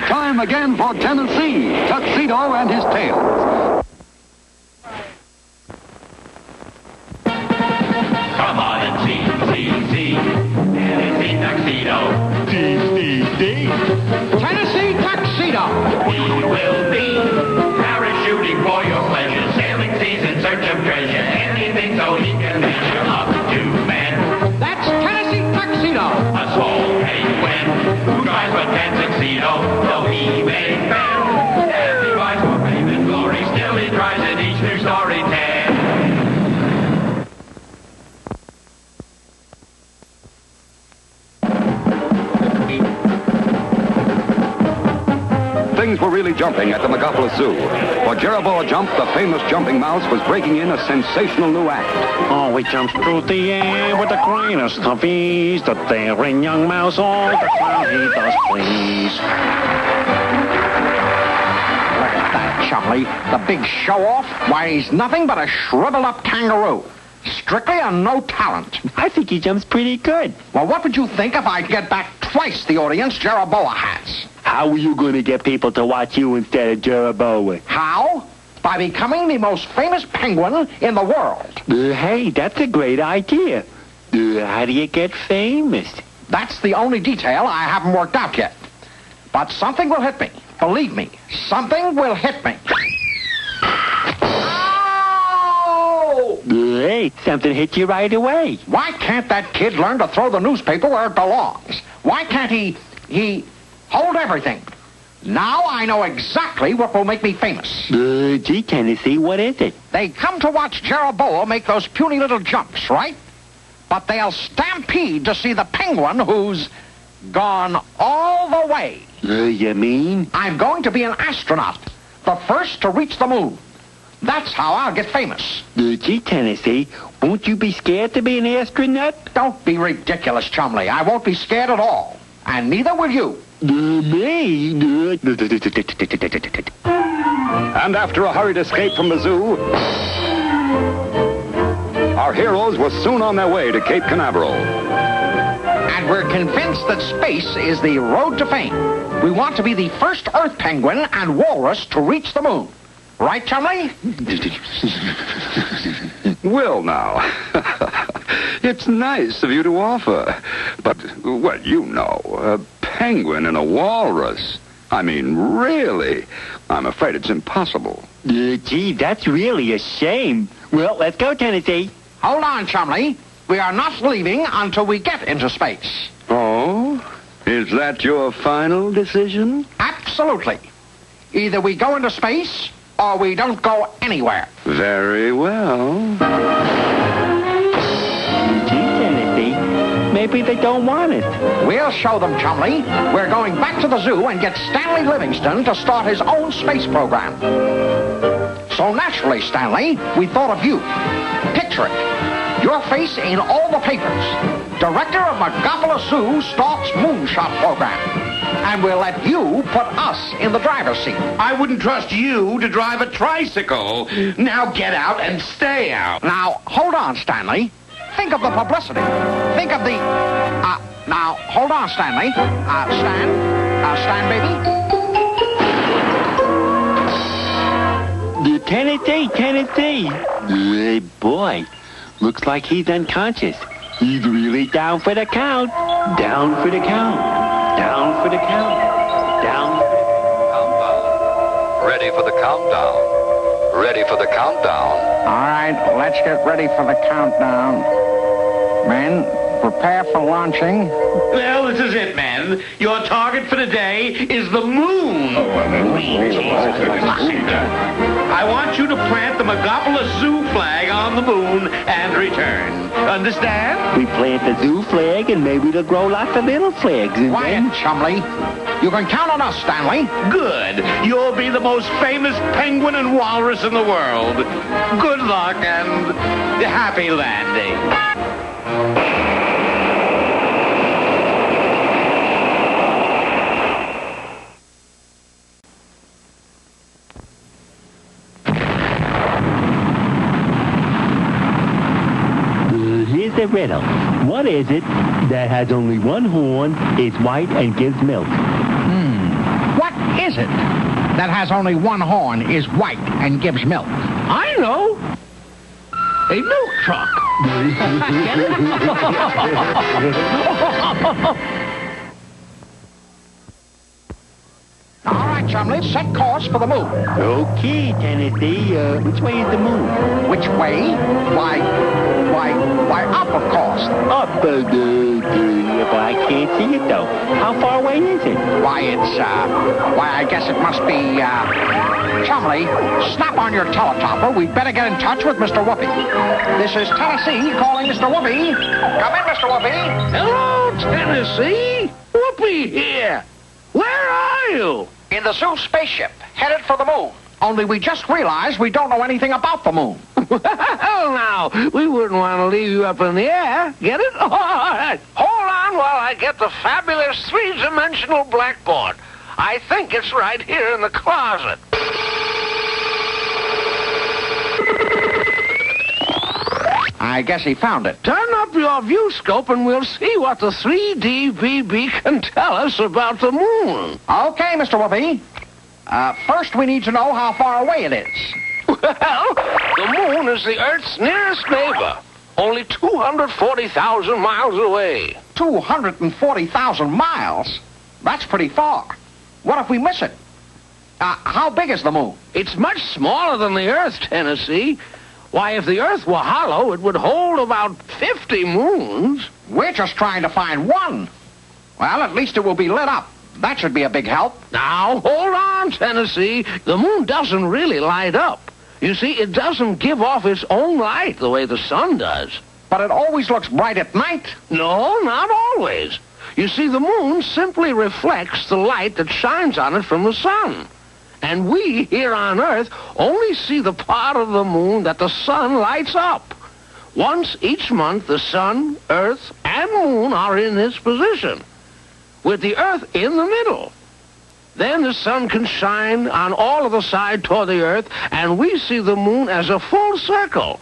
Time again for Tennessee, Tuxedo and his tails. Come on and see, Tennessee Tuxedo. Tennessee Tuxedo. We will be parachuting for your pleasure, sailing seas in search of treasure, anything so he can measure up to men. That's Tennessee Tuxedo. A small penguin who tries but can't succeed, though he may fail. As he fights for fame and glory, still he tries in each new story tale. Things were really jumping at the Megapolis Zoo. For Jeroboa Jump, the famous jumping mouse, was breaking in a sensational new act. Oh, he jumps through the air with the greatest of ease. The daring young mouse, all the clown he does please. Look at that, Chumley. The big show-off. Why, he's nothing but a shriveled-up kangaroo. Strictly on no talent. I think he jumps pretty good. Well, what would you think if I get back twice the audience Jeroboa has? How are you going to get people to watch you instead of Jeroboa? How? By becoming the most famous penguin in the world. Hey, that's a great idea. How do you get famous? That's the only detail I haven't worked out yet. But something will hit me. Believe me, something will hit me. Ow! Hey, something hit you right away. Why can't that kid learn to throw the newspaper where it belongs? Why can't he hold everything? Now I know exactly what will make me famous. Gee, Tennessee, what is it? They come to watch Jeroboa make those puny little jumps, right? But they'll stampede to see the penguin who's gone all the way. You mean? I'm going to be an astronaut, the first to reach the moon. That's how I'll get famous. Gee, Tennessee, won't you be scared to be an astronaut? Don't be ridiculous, Chumley. I won't be scared at all. And neither will you. Me? And after a hurried escape from the zoo, our heroes were soon on their way to Cape Canaveral. And we're convinced that space is the road to fame. We want to be the first Earth penguin and walrus to reach the moon. Right, Chumley? Will, now. It's nice of you to offer. But, well, you know, a penguin and a walrus. I mean, really. I'm afraid it's impossible. Gee, that's really a shame. Well, let's go, Tennessee. Hold on, Chumley. We are not leaving until we get into space. Oh? Is that your final decision? Absolutely. Either we go into space or we don't go anywhere. Very well. Gee, Tennessee, maybe they don't want it. We'll show them, Chumley. We're going back to the zoo and get Stanley Livingston to start his own space program. So naturally, Stanley, we thought of you. Picture it. Your face in all the papers. Director of Megapolis Zoo starts moonshot program. And we'll let you put us in the driver's seat. I wouldn't trust you to drive a tricycle. Now get out and stay out. Now, hold on, Stanley. Think of the publicity. Think of the... now, hold on, Stanley. Stan, baby. Tennessee. Hey, boy. Looks like he's unconscious. He's really down for the count. Down for the count. Down for the count. Down for the Countdown. Ready for the countdown. Ready for the countdown. All right, let's get ready for the countdown. Men, prepare for launching. Well, this is it, men. Your target for today is the moon. I want you to plant the Megapolis Zoo flag on the moon and return. Understand? We plant the zoo flag and maybe they'll grow lots of little flags. And Quiet, Chumley. You can count on us, Stanley. Good. You'll be the most famous penguin and walrus in the world. Good luck and happy landing. Here's the riddle. What is it that has only one horn, is white, and gives milk? What is it that has only one horn, is white, and gives milk? I know. A milk truck. All right, Chumley, set course for the moon. Okay, Tennessee. Which way is the moon? Which way? Why, up, of course. Up, but I can't see it, though. How far away is it? Why, I guess it must be, Chumley, snap on your teletopper. We'd better get in touch with Mr. Whoopi. This is Tennessee calling Mr. Whoopi. Come in, Mr. Whoopi. Hello, Tennessee. Whoopi here. Where are you? In the zoo spaceship, headed for the moon. Only we just realized we don't know anything about the moon. Well, now, we wouldn't want to leave you up in the air. Get it? All right. Hold on while I get the fabulous three-dimensional blackboard. I think it's right here in the closet. I guess he found it. Turn up your view scope and we'll see what the 3D BB can tell us about the moon. Okay, Mr. Whoopi. First, we need to know how far away it is. Well, the moon is the Earth's nearest neighbor, only 240,000 miles away. 240,000 miles? That's pretty far. What if we miss it? How big is the moon? It's much smaller than the Earth, Tennessee. Why, if the Earth were hollow, it would hold about 50 moons. We're just trying to find one. Well, at least it will be lit up. That should be a big help. Now, hold on, Tennessee. The moon doesn't really light up. You see, it doesn't give off its own light the way the sun does. But it always looks bright at night. No, not always. You see, the moon simply reflects the light that shines on it from the sun. And we, here on Earth, only see the part of the moon that the sun lights up. Once each month, the sun, Earth, and moon are in this position, with the Earth in the middle. Then the sun can shine on all of the side toward the Earth, and we see the moon as a full circle.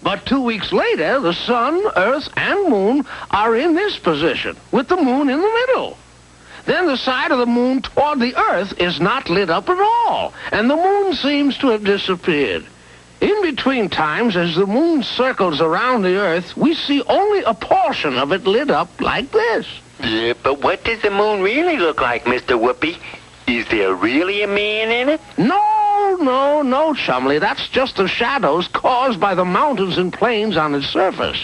But 2 weeks later, the sun, Earth, and moon are in this position, with the moon in the middle. Then the side of the moon toward the Earth is not lit up at all, and the moon seems to have disappeared. In between times, as the moon circles around the Earth, we see only a portion of it lit up like this. Yeah, but what does the moon really look like, Mr. Whoopi? Is there really a man in it? No, Chumley. That's just the shadows caused by the mountains and plains on its surface.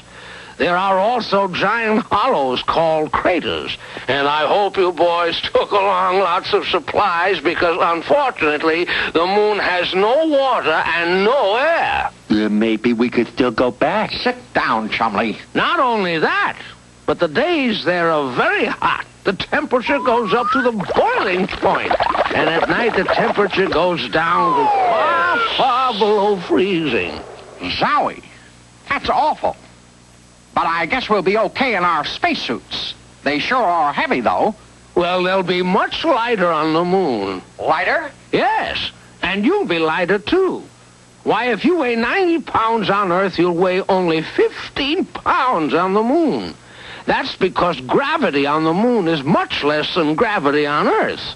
There are also giant hollows called craters. And I hope you boys took along lots of supplies because, unfortunately, the moon has no water and no air. Maybe we could still go back. Sit down, Chumley. Not only that, but the days there are very hot. The temperature goes up to the boiling point. And at night, the temperature goes down to far, far below freezing. Zowie. That's awful. But I guess we'll be okay in our spacesuits. They sure are heavy, though. Well, they'll be much lighter on the moon. Lighter? Yes, and you'll be lighter, too. Why, if you weigh 90 pounds on Earth, you'll weigh only 15 pounds on the moon. That's because gravity on the moon is much less than gravity on Earth.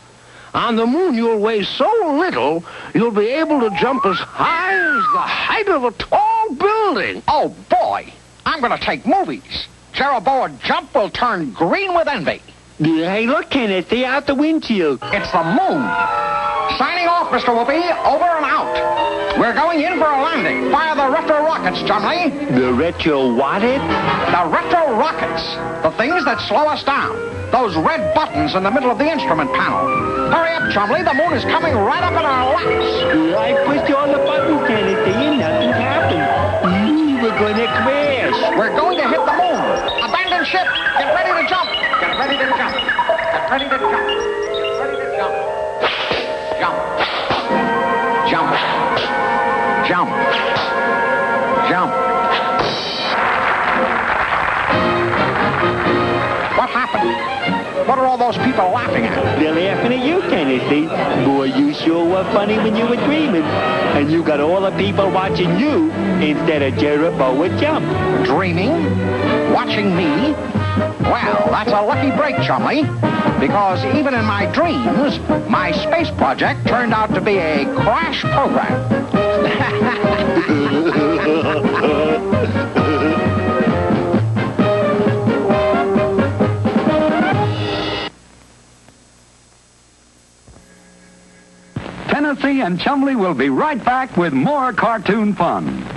On the moon, you'll weigh so little, you'll be able to jump as high as the height of a tall building. Oh, boy. I'm going to take movies. Jeroboam Jump will turn green with envy. Hey, look, Kenneth, see out the windshield. It's the moon. Signing off, Mr. Whoopi. Over and out. We're going in for a landing. Fire the retro rockets, Chumley. The retro what it? The retro rockets. The things that slow us down. Those red buttons in the middle of the instrument panel. Hurry up, Chumley. The moon is coming right up in our laps. I pushed all the buttons, Kenneth, and nothing happened. We're going to crash. We're going to hit the moon. Abandon ship. Get ready to jump. Get ready to jump. Get ready to jump. Get ready to jump. Jump. Jump. Jump. Jump. What happened? What are all those people laughing at? They're laughing at you, Tennessee. Boy, you sure were funny when you were dreaming. And you got all the people watching you instead of Jeroboam Jump. Dreaming? Watching me? Well, That's a lucky break, Chumley, because even in my dreams, my space project turned out to be a crash program. Tennessee and Chumley will be right back with more cartoon fun.